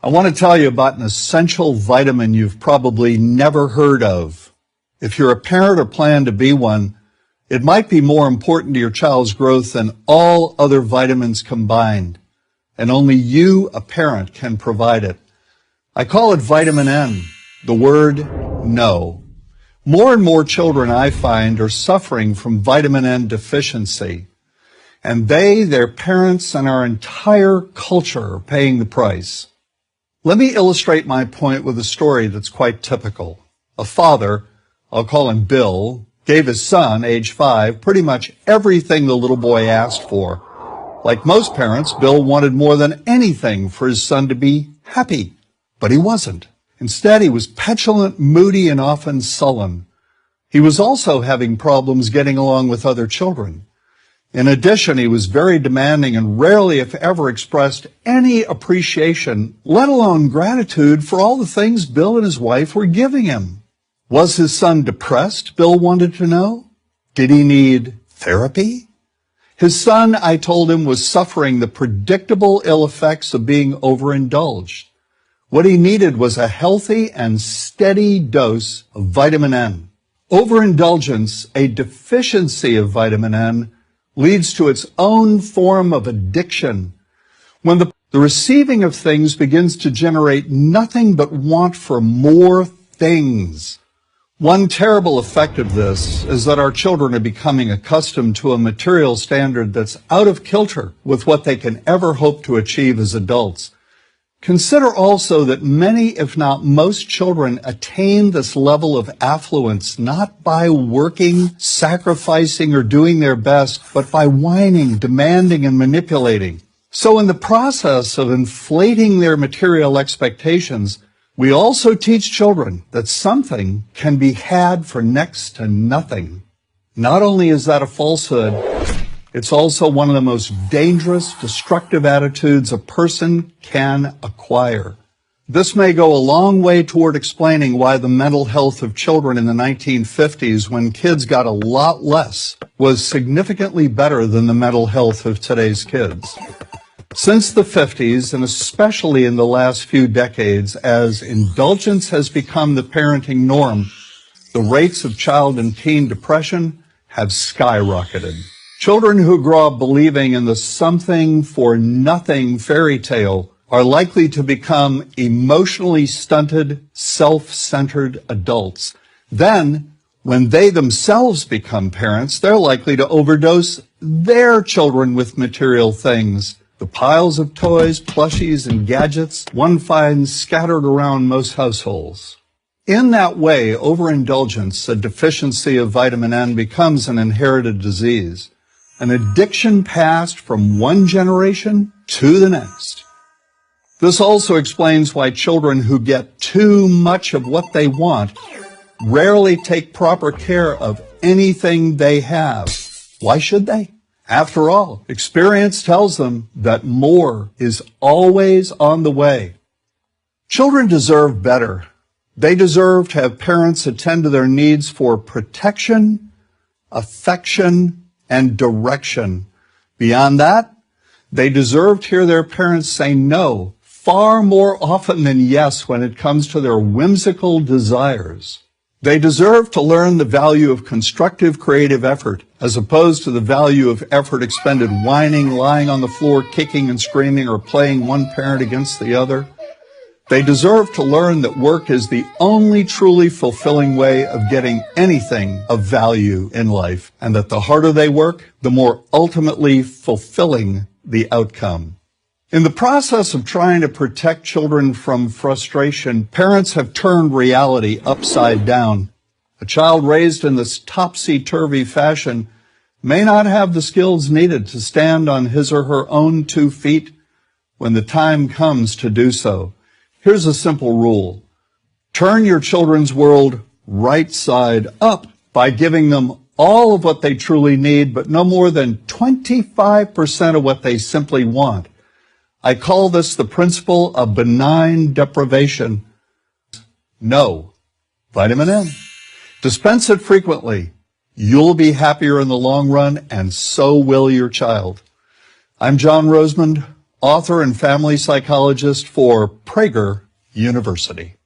I want to tell you about an essential vitamin you've probably never heard of. If you're a parent or plan to be one, it might be more important to your child's growth than all other vitamins combined, and only you, a parent, can provide it. I call it vitamin N, the word no. More and more children, I find, are suffering from vitamin N deficiency, and they, their parents, and our entire culture are paying the price. Let me illustrate my point with a story that's quite typical. A father, I'll call him Bill, gave his son, age 5, pretty much everything the little boy asked for. Like most parents, Bill wanted more than anything for his son to be happy, but he wasn't. Instead, he was petulant, moody, and often sullen. He was also having problems getting along with other children. In addition, he was very demanding and rarely, if ever, expressed any appreciation, let alone gratitude, for all the things Bill and his wife were giving him. Was his son depressed, Bill wanted to know? Did he need therapy? His son, I told him, was suffering the predictable ill effects of being overindulged. What he needed was a healthy and steady dose of vitamin N. Overindulgence, a deficiency of vitamin N, leads to its own form of addiction. When the receiving of things begins to generate nothing but want for more things. One terrible effect of this is that our children are becoming accustomed to a material standard that's out of kilter with what they can ever hope to achieve as adults. Consider also that many, if not most, children attain this level of affluence not by working, sacrificing, or doing their best, but by whining, demanding, and manipulating. So in the process of inflating their material expectations, we also teach children that something can be had for next to nothing. Not only is that a falsehood, it's also one of the most dangerous, destructive attitudes a person can acquire. This may go a long way toward explaining why the mental health of children in the 1950s, when kids got a lot less, was significantly better than the mental health of today's kids. Since the 50s, and especially in the last few decades, as indulgence has become the parenting norm, the rates of child and teen depression have skyrocketed. Children who grow up believing in the something for nothing fairy tale are likely to become emotionally stunted, self-centered adults. Then, when they themselves become parents, they're likely to overdose their children with material things. The piles of toys, plushies, and gadgets one finds scattered around most households. In that way, overindulgence, a deficiency of vitamin N, becomes an inherited disease. An addiction passed from one generation to the next. This also explains why children who get too much of what they want rarely take proper care of anything they have. Why should they? After all, experience tells them that more is always on the way. Children deserve better. They deserve to have parents attend to their needs for protection, affection, and direction. Beyond that, they deserve to hear their parents say no far more often than yes when it comes to their whimsical desires. They deserve to learn the value of constructive creative effort as opposed to the value of effort expended whining, lying on the floor, kicking and screaming, or playing one parent against the other. They deserve to learn that work is the only truly fulfilling way of getting anything of value in life, and that the harder they work, the more ultimately fulfilling the outcome. In the process of trying to protect children from frustration, parents have turned reality upside down. A child raised in this topsy-turvy fashion may not have the skills needed to stand on his or her own 2 feet when the time comes to do so. Here's a simple rule. Turn your children's world right side up by giving them all of what they truly need, but no more than 25% of what they simply want. I call this the principle of benign deprivation. No. Vitamin N. Dispense it frequently. You'll be happier in the long run, and so will your child. I'm John Rosemond, author and family psychologist for Prager University.